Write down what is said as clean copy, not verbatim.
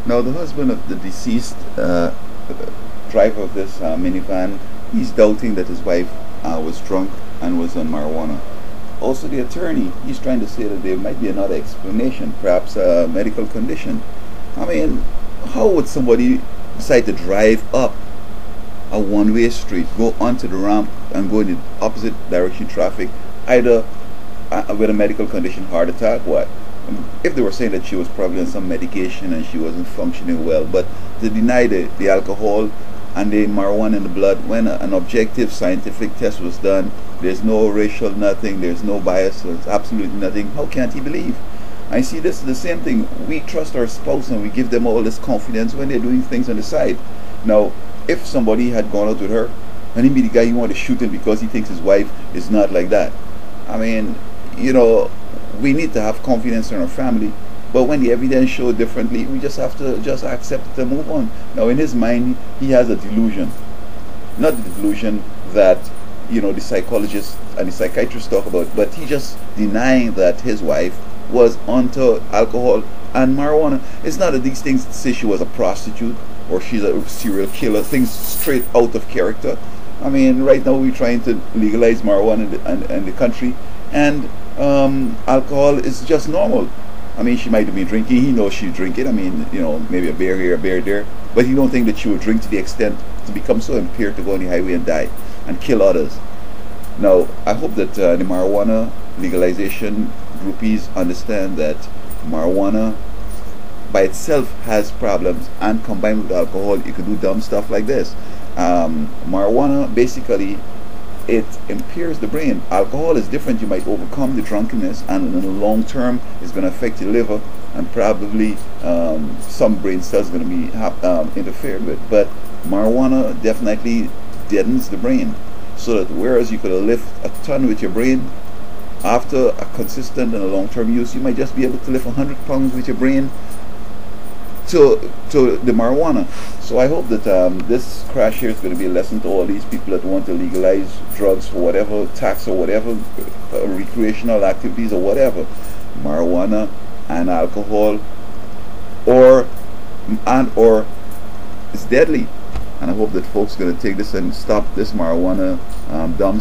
Now, the husband of the deceased driver of this minivan, he's doubting that his wife was drunk and was on marijuana. Also, the attorney, he's trying to say that there might be another explanation, perhaps a medical condition. I mean, how would somebody decide to drive up a one-way street, go onto the ramp and go in the opposite direction traffic, either with a medical condition, heart attack, what? If they were saying that she was probably on some medication and she wasn't functioning well, but to deny the alcohol and the marijuana in the blood, when an objective scientific test was done, there's no racial nothing, there's no bias, there's absolutely nothing, how can't he believe? I see this is the same thing. We trust our spouse and we give them all this confidence when they're doing things on the side. Now, if somebody had gone out with her and he be the guy you want to shoot him because he thinks his wife is not like that, I mean, you know, we need to have confidence in our family, but when the evidence shows differently, we just have to just accept it and move on. Now, in his mind, he has a delusion, not the delusion that, you know, the psychologists and the psychiatrists talk about, but he just denying that his wife was onto alcohol and marijuana. It's not that these things say she was a prostitute or she's a serial killer, things straight out of character. I mean, right now we're trying to legalize marijuana in the country, and alcohol is just normal. I mean, she might have been drinking, he knows she's drinking, I mean, you know, maybe a beer here, a beer there, but he don't think that she would drink to the extent to become so impaired to go on the highway and die and kill others. Now, I hope that the marijuana legalization groupies understand that marijuana by itself has problems, and combined with alcohol, you could do dumb stuff like this. Marijuana, basically, it impairs the brain. Alcohol is different. You might overcome the drunkenness, and in the long term it's going to affect your liver, and probably some brain cells are going to be interfered with. But marijuana definitely deadens the brain, so that whereas you could lift a ton with your brain, after a consistent and a long-term use, you might just be able to lift 100 pounds with your brain to the marijuana. So I hope that this crash here is going to be a lesson to all these people that want to legalize drugs for whatever tax or whatever recreational activities or whatever. Marijuana and alcohol or it's deadly, and I hope that folks are going to take this and stop this marijuana dumb